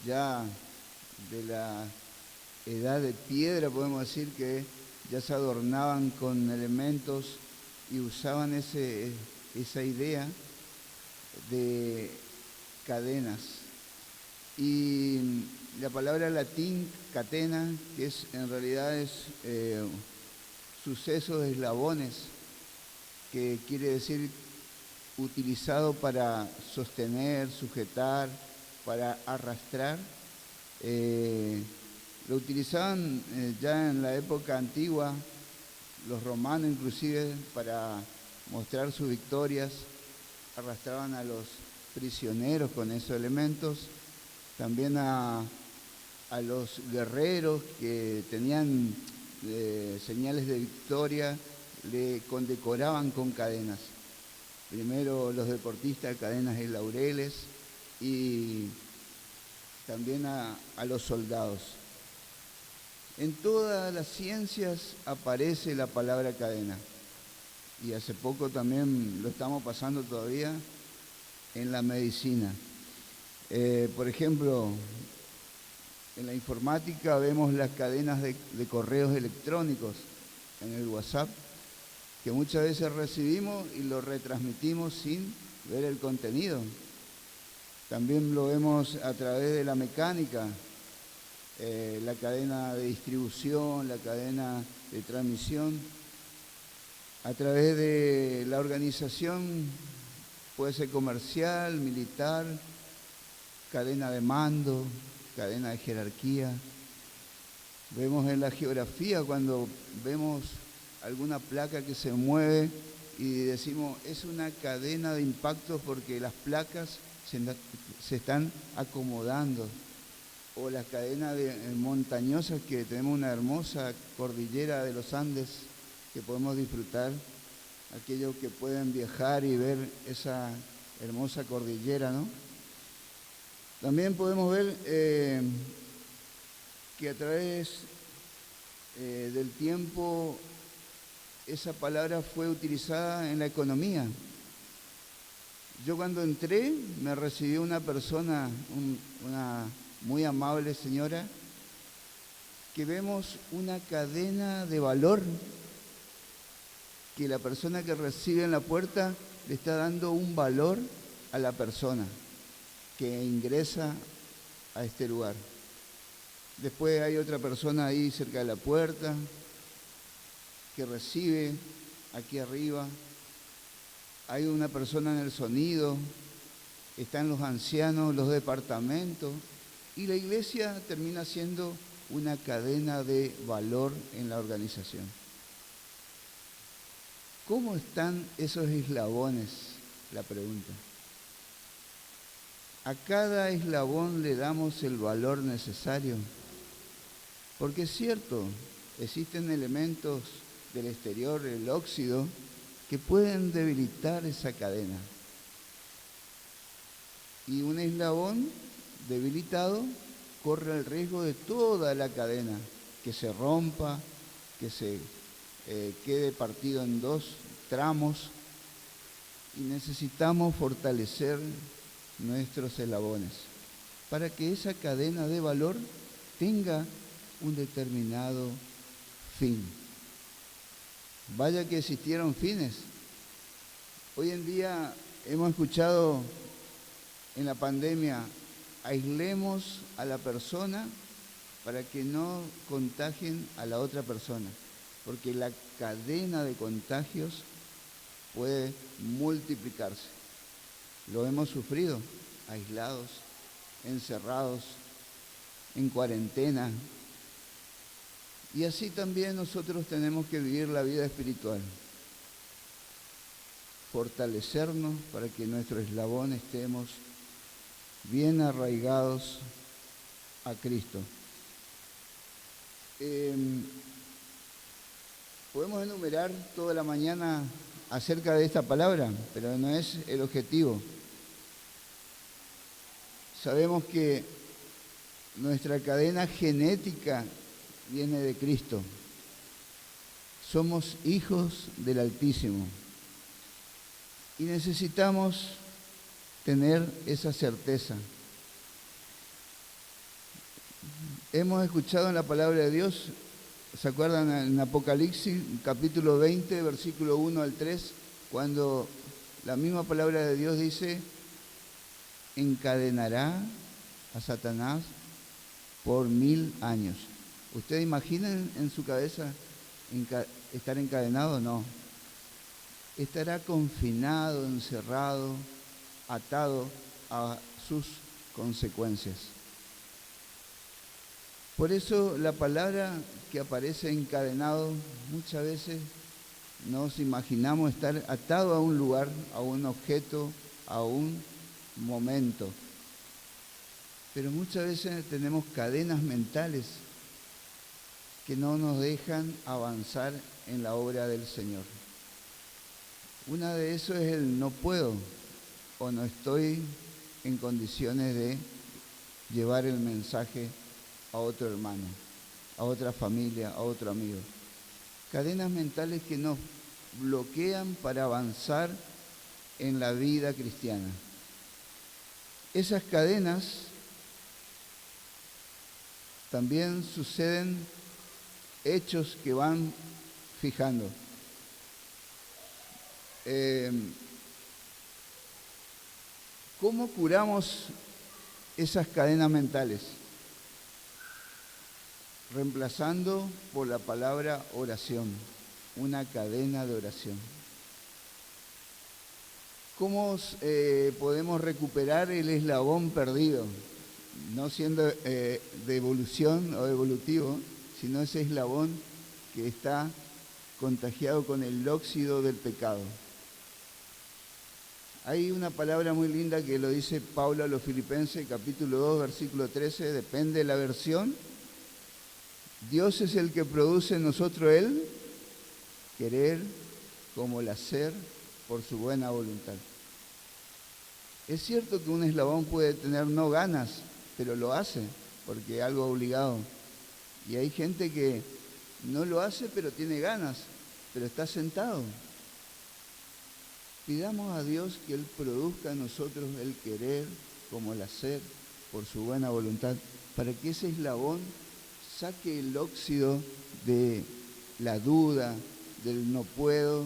ya de la edad de piedra, podemos decir que ya se adornaban con elementos y usaban esa idea de cadenas. Y la palabra latín catena, que en realidad es sucesos de eslabones, que quiere decir utilizado para sostener, sujetar, para arrastrar. Lo utilizaban ya en la época antigua, los romanos inclusive, para mostrar sus victorias, arrastraban a los prisioneros con esos elementos, también a los guerreros que tenían señales de victoria, le condecoraban con cadenas. Primero los deportistas, cadenas y laureles, y también a los soldados. En todas las ciencias aparece la palabra cadena, y hace poco también lo estamos pasando todavía en la medicina. Por ejemplo, en la informática vemos las cadenas de correos electrónicos en el WhatsApp, que muchas veces recibimos y lo retransmitimos sin ver el contenido. También lo vemos a través de la mecánica, la cadena de distribución, la cadena de transmisión. A través de la organización, puede ser comercial, militar, cadena de mando, cadena de jerarquía. Vemos en la geografía cuando vemos alguna placa que se mueve y decimos, es una cadena de impactos porque las placas se están acomodando. O las cadenas montañosas, que tenemos una hermosa cordillera de los Andes que podemos disfrutar, aquellos que pueden viajar y ver esa hermosa cordillera, ¿no? También podemos ver que a través del tiempo esa palabra fue utilizada en la economía. Yo cuando entré me recibió una persona, una muy amable señora, que vemos una cadena de valor que la persona que recibe en la puerta le está dando un valor a la persona que ingresa a este lugar. Después hay otra persona ahí cerca de la puerta que recibe aquí arriba. Hay una persona en el sonido, están los ancianos, los departamentos, y la iglesia termina siendo una cadena de valor en la organización. ¿Cómo están esos eslabones? La pregunta. A cada eslabón le damos el valor necesario, porque es cierto, existen elementos del exterior, el óxido, que pueden debilitar esa cadena. Y un eslabón debilitado corre el riesgo de toda la cadena, que se rompa, que se quede partido en dos tramos, y necesitamos fortalecer nuestros eslabones para que esa cadena de valor tenga un determinado fin. Vaya que existieron fines. Hoy en día hemos escuchado en la pandemia, aislemos a la persona para que no contagien a la otra persona, porque la cadena de contagios puede multiplicarse. Lo hemos sufrido, aislados, encerrados, en cuarentena. Y así también nosotros tenemos que vivir la vida espiritual. Fortalecernos para que nuestro eslabón estemos bien arraigados a Cristo. Podemos enumerar toda la mañana acerca de esta palabra, pero no es el objetivo. Sabemos que nuestra cadena genética viene de Cristo. Somos hijos del Altísimo y necesitamos tener esa certeza. Hemos escuchado en la palabra de Dios, ¿se acuerdan en Apocalipsis, capítulo 20, versículo 1 al 3, cuando la misma palabra de Dios dice, encadenará a Satanás por 1000 años? ¿Ustedes imaginan en su cabeza estar encadenado? No. Estará confinado, encerrado, atado a sus consecuencias. Por eso la palabra que aparece encadenado, muchas veces nos imaginamos estar atado a un lugar, a un objeto, a un momento. Pero muchas veces tenemos cadenas mentales que no nos dejan avanzar en la obra del Señor. Una de eso es el no puedo o no estoy en condiciones de llevar el mensaje a otro hermano, a otra familia, a otro amigo. Cadenas mentales que nos bloquean para avanzar en la vida cristiana. Esas cadenas también suceden hechos que van fijando. ¿Cómo curamos esas cadenas mentales? Reemplazando por la palabra oración, una cadena de oración. ¿Cómo podemos recuperar el eslabón perdido? No siendo de evolución o evolutivo, sino ese eslabón que está contagiado con el óxido del pecado. Hay una palabra muy linda que lo dice Pablo a los Filipenses, capítulo 2, versículo 13, depende de la versión. Dios es el que produce en nosotros el querer como el hacer por su buena voluntad. Es cierto que un eslabón puede tener no ganas, pero lo hace porque es algo obligado. Y hay gente que no lo hace, pero tiene ganas, pero está sentado. Pidamos a Dios que Él produzca en nosotros el querer como el hacer por su buena voluntad, para que ese eslabón saque el óxido de la duda, del no puedo,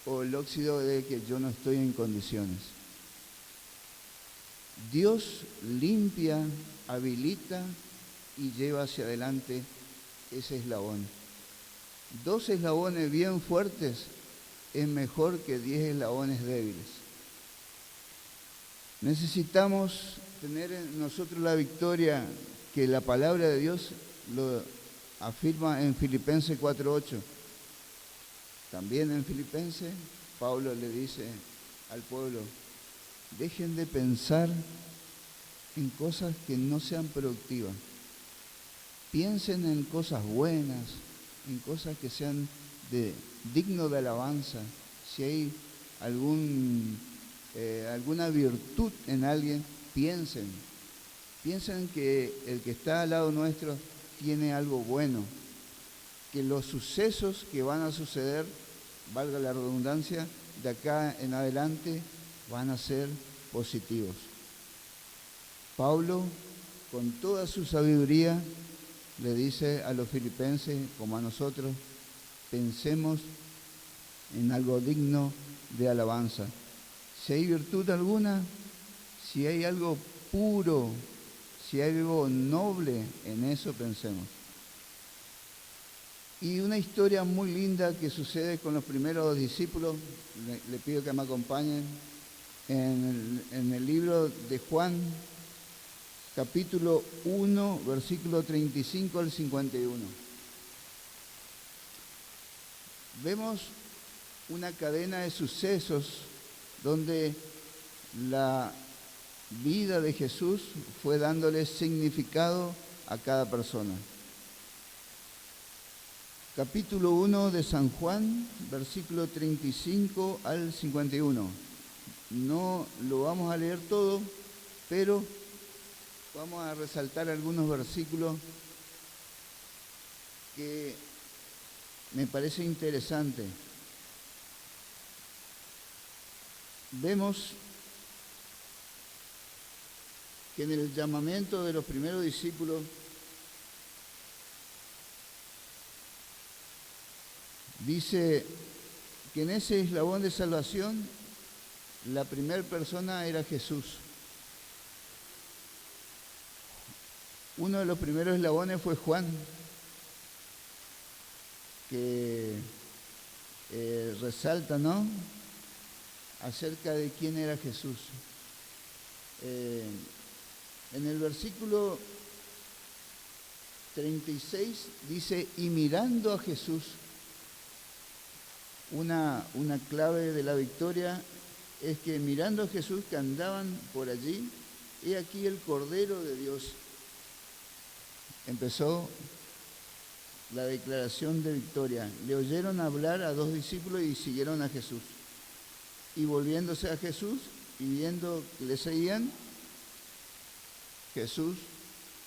o el óxido de que yo no estoy en condiciones. Dios limpia, habilita y lleva hacia adelante ese eslabón. 2 eslabones bien fuertes es mejor que 10 eslabones débiles. Necesitamos tener en nosotros la victoria que la palabra de Dios lo afirma en Filipenses 4:8. También en Filipenses, Pablo le dice al pueblo, dejen de pensar en cosas que no sean productivas. Piensen en cosas buenas, en cosas que sean digno de alabanza. Si hay alguna virtud en alguien, piensen que el que está al lado nuestro tiene algo bueno, que los sucesos que van a suceder, valga la redundancia, de acá en adelante van a ser positivos. Pablo, con toda su sabiduría, le dice a los filipenses, como a nosotros, pensemos en algo digno de alabanza. Si hay virtud alguna, si hay algo puro, si hay algo noble, en eso pensemos. Y una historia muy linda que sucede con los primeros discípulos, le pido que me acompañen, en el libro de Juan, capítulo 1, versículo 35 al 51. Vemos una cadena de sucesos donde la vida de Jesús fue dándole significado a cada persona. Capítulo 1 de San Juan, versículo 35 al 51. No lo vamos a leer todo, pero vamos a resaltar algunos versículos que me parece interesante. Vemos que en el llamamiento de los primeros discípulos Dice que en ese eslabón de salvación, la primera persona era Jesús. Uno de los primeros eslabones fue Juan, que resalta, ¿no?, acerca de quién era Jesús. En el versículo 36 dice, y mirando a Jesús, una clave de la victoria es que mirando a Jesús que andaban por allí, he aquí el Cordero de Dios. Empezó la declaración de victoria. Le oyeron hablar a dos discípulos y siguieron a Jesús. Y volviéndose a Jesús y viendo que le seguían, Jesús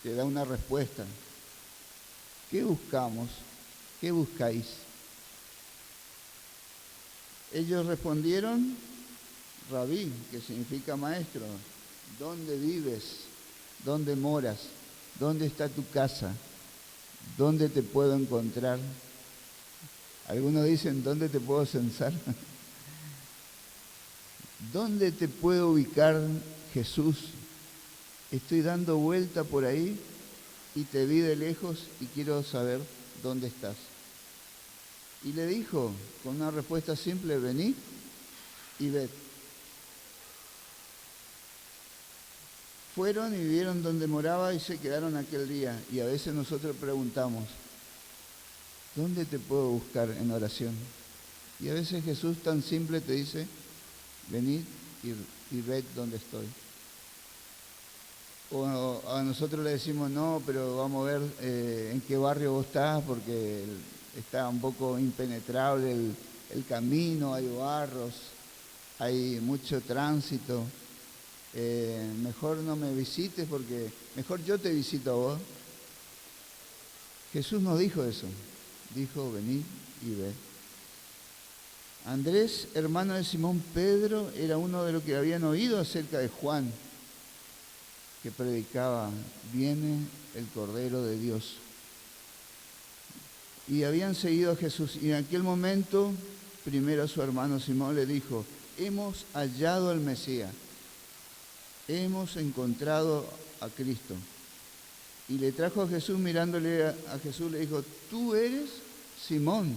te da una respuesta. ¿Qué buscamos? ¿Qué buscáis? Ellos respondieron, Rabí, que significa maestro, ¿dónde vives? ¿Dónde moras? ¿Dónde está tu casa? ¿Dónde te puedo encontrar? Algunos dicen, ¿dónde te puedo censar? ¿Dónde te puedo ubicar, Jesús? Estoy dando vuelta por ahí y te vi de lejos y quiero saber dónde estás. Y le dijo, con una respuesta simple, vení y ved. Fueron y vieron dónde moraba y se quedaron aquel día. Y a veces nosotros preguntamos, ¿dónde te puedo buscar en oración? Y a veces Jesús tan simple te dice, venid y ved dónde estoy. O a nosotros le decimos, no, pero vamos a ver en qué barrio vos estás, porque está un poco impenetrable el camino, hay barros, hay mucho tránsito. Mejor no me visites porque mejor yo te visito a vos. Jesús nos dijo eso, dijo, venid y ved. Andrés, hermano de Simón Pedro, era uno de los que habían oído acerca de Juan, que predicaba, viene el Cordero de Dios. Y habían seguido a Jesús. Y en aquel momento, primero a su hermano Simón le dijo, hemos hallado al Mesías, hemos encontrado a Cristo. Y le trajo a Jesús, mirándole a Jesús, le dijo, tú eres Simón,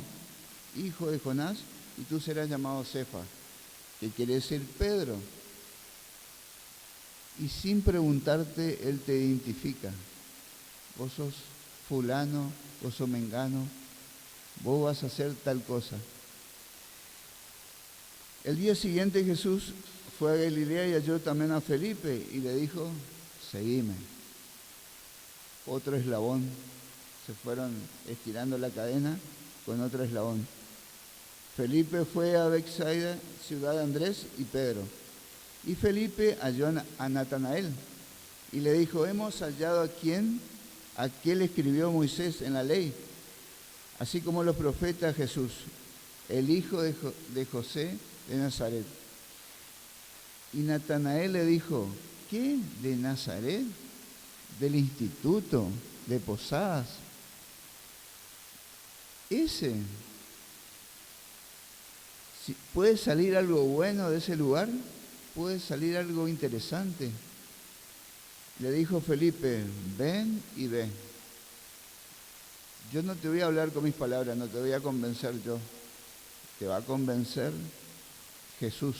hijo de Jonás, y tú serás llamado Cefas, que quiere decir Pedro. Y sin preguntarte, Él te identifica. Vos sos fulano, vos sos mengano, vos vas a hacer tal cosa. El día siguiente Jesús fue a Galilea y halló también a Felipe y le dijo, seguime. Otro eslabón, se fueron estirando la cadena con otro eslabón. Felipe fue a Betsaida, ciudad de Andrés y Pedro. Y Felipe halló a Natanael y le dijo, hemos hallado a quien, aquel escribió Moisés en la ley, así como los profetas, Jesús, el hijo de José de Nazaret. Y Natanael le dijo, ¿qué? ¿De Nazaret? ¿Del instituto? ¿De Posadas? Ese. ¿Puede salir algo bueno de ese lugar? ¿Puede salir algo interesante? Le dijo Felipe, ven y ve. Yo no te voy a hablar con mis palabras, no te voy a convencer yo. Te va a convencer Jesús,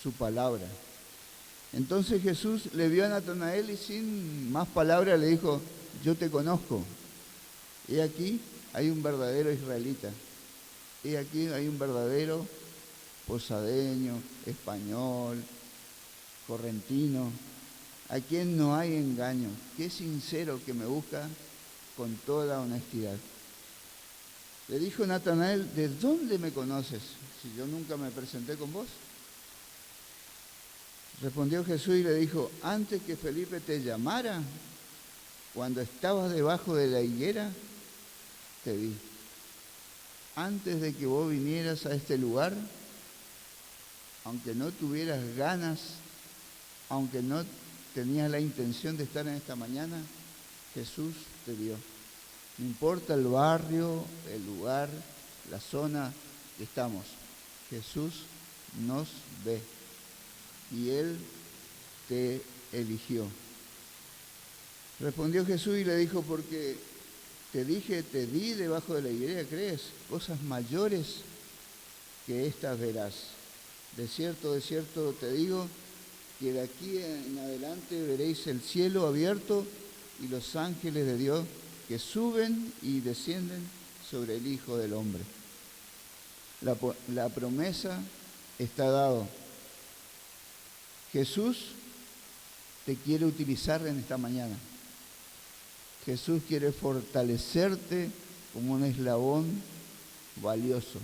su palabra. Entonces Jesús le vio a Natanael y sin más palabras le dijo, yo te conozco. He aquí hay un verdadero israelita. He aquí hay un verdadero posadeño, español, correntino, a quien no hay engaño, que es sincero, que me busca con toda honestidad. Le dijo Natanael, ¿de dónde me conoces? Si yo nunca me presenté con vos. Respondió Jesús y le dijo, antes que Felipe te llamara, cuando estabas debajo de la higuera, te vi. Antes de que vos vinieras a este lugar, aunque no tuvieras ganas, aunque no tenías la intención de estar en esta mañana, Jesús te vio. No importa el barrio, el lugar, la zona que estamos. Jesús nos ve y Él te eligió. Respondió Jesús y le dijo, porque te di debajo de la higuera, ¿crees? Cosas mayores que estas verás. De cierto te digo, que de aquí en adelante veréis el cielo abierto y los ángeles de Dios que suben y descienden sobre el Hijo del Hombre. La promesa está dada. Jesús te quiere utilizar en esta mañana. Jesús quiere fortalecerte como un eslabón valioso.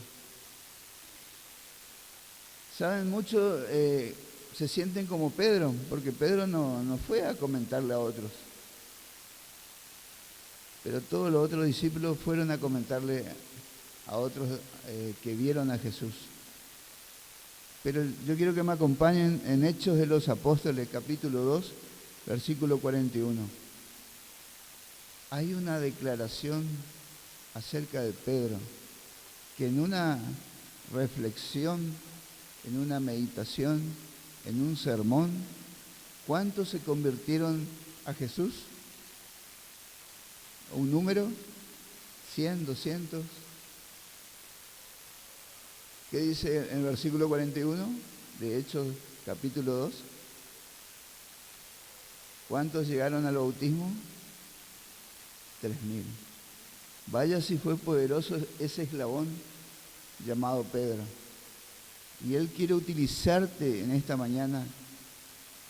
Saben, muchos se sienten como Pedro, porque Pedro no fue a comentarle a otros. Pero todos los otros discípulos fueron a comentarle a otros que vieron a Jesús. Pero yo quiero que me acompañen en Hechos de los Apóstoles, capítulo 2, versículo 41. Hay una declaración acerca de Pedro, que en una reflexión, en una meditación, en un sermón, ¿cuántos se convirtieron a Jesús? ¿Un número? ¿100, 200? ¿Qué dice en el versículo 41 de Hechos capítulo 2? ¿Cuántos llegaron al bautismo? 3.000. Vaya si fue poderoso ese eslabón llamado Pedro. Y Él quiere utilizarte en esta mañana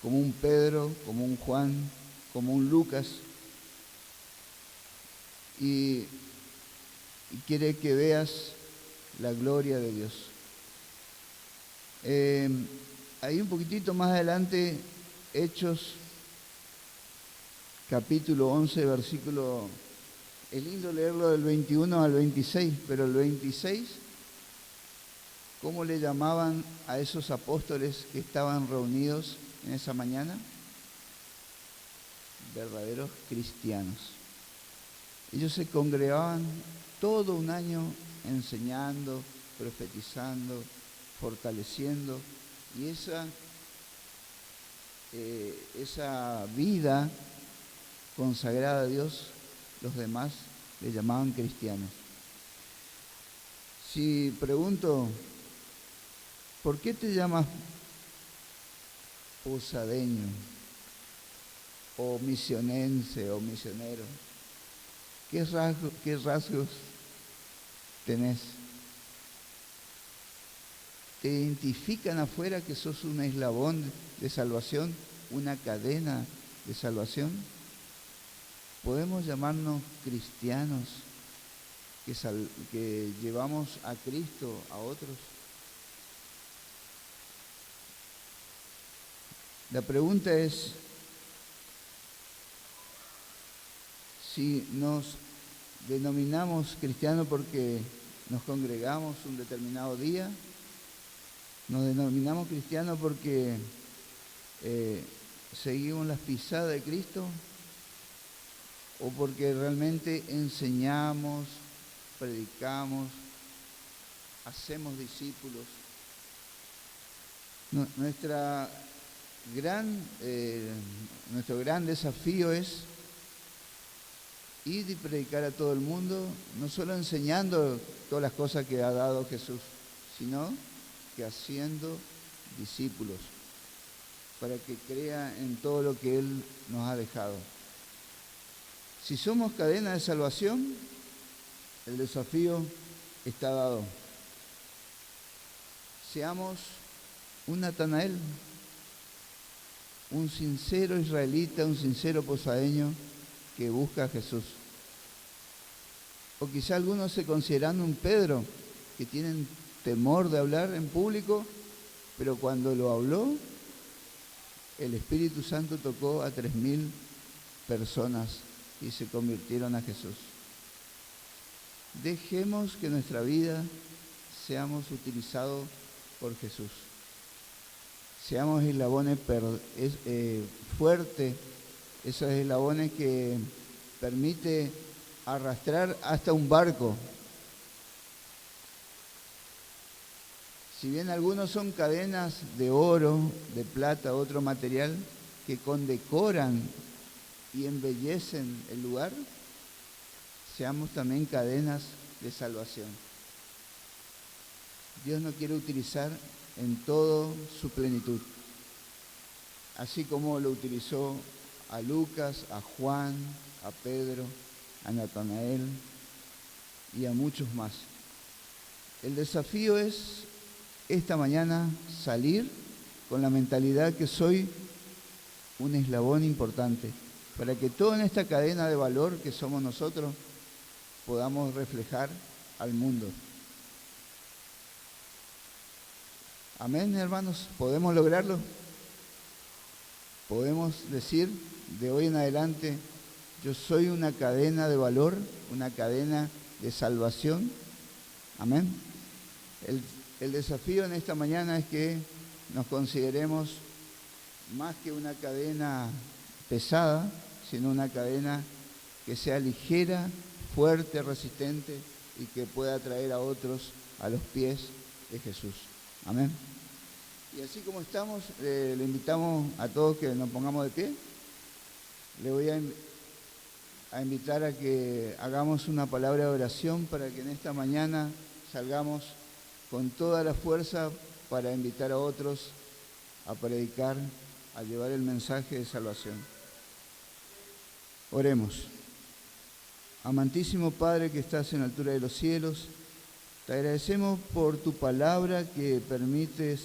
como un Pedro, como un Juan, como un Lucas. Y quiere que veas la gloria de Dios. Ahí un poquitito más adelante, Hechos capítulo 11, versículo, es lindo leerlo del 21 al 26, pero el 26, ¿cómo le llamaban a esos apóstoles que estaban reunidos en esa mañana? Verdaderos cristianos. Ellos se congregaban todo un año enseñando, profetizando, fortaleciendo, y esa vida consagrada a Dios, los demás le llamaban cristianos. Si pregunto, ¿por qué te llamas posadeño, o misionense, o misionero? ¿Qué rasgos tenés? ¿Te identifican afuera que sos un eslabón de salvación, una cadena de salvación? ¿Podemos llamarnos cristianos que llevamos a Cristo a otros? La pregunta es, si nos denominamos cristianos porque nos congregamos un determinado día, nos denominamos cristianos porque seguimos las pisadas de Cristo, o porque realmente enseñamos, predicamos, hacemos discípulos. Nuestro gran desafío es ir y predicar a todo el mundo, no solo enseñando todas las cosas que ha dado Jesús, sino que haciendo discípulos, para que crea en todo lo que Él nos ha dejado. Si somos cadena de salvación, el desafío está dado. Seamos un Natanael, un sincero israelita, un sincero posadeño que busca a Jesús. O quizá algunos se consideran un Pedro, que tienen temor de hablar en público, pero cuando lo habló, el Espíritu Santo tocó a 3.000 personas y se convirtieron a Jesús. Dejemos que nuestra vida seamos utilizados por Jesús. Seamos eslabones fuertes, esos eslabones que permite arrastrar hasta un barco. Si bien algunos son cadenas de oro, de plata, otro material, que condecoran y embellecen el lugar, seamos también cadenas de salvación. Dios nos quiere utilizar en toda su plenitud, así como lo utilizó a Lucas, a Juan, a Pedro, a Natanael y a muchos más. El desafío es esta mañana salir con la mentalidad que soy un eslabón importante, para que toda en esta cadena de valor que somos nosotros podamos reflejar al mundo. Amén, hermanos, ¿podemos lograrlo? ¿Podemos decir de hoy en adelante, yo soy una cadena de valor, una cadena de salvación? Amén. El desafío en esta mañana es que nos consideremos más que una cadena pesada, sino una cadena que sea ligera, fuerte, resistente y que pueda traer a otros a los pies de Jesús. Amén. Y así como estamos, le invitamos a todos que nos pongamos de pie. Le voy a invitar a que hagamos una palabra de oración para que en esta mañana salgamos con toda la fuerza para invitar a otros a predicar, a llevar el mensaje de salvación. Oremos. Amantísimo Padre que estás en la altura de los cielos, te agradecemos por tu palabra que permites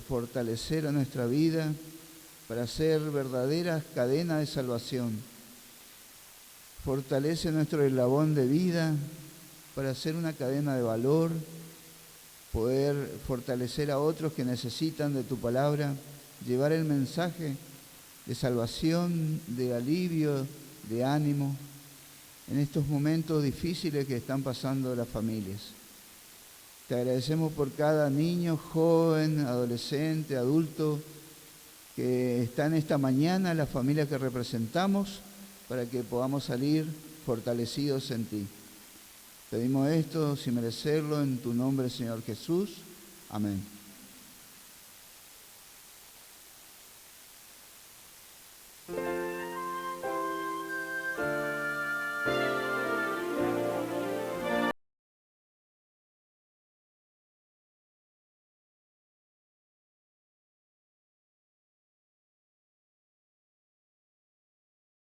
fortalecer a nuestra vida para ser verdaderas cadenas de salvación. Fortalece nuestro eslabón de vida para ser una cadena de valor, poder fortalecer a otros que necesitan de tu palabra, llevar el mensaje de salvación, de alivio, de ánimo en estos momentos difíciles que están pasando las familias. Te agradecemos por cada niño, joven, adolescente, adulto que está en esta mañana, la familia que representamos, para que podamos salir fortalecidos en ti. Pedimos esto sin merecerlo en tu nombre, Señor Jesús. Amén.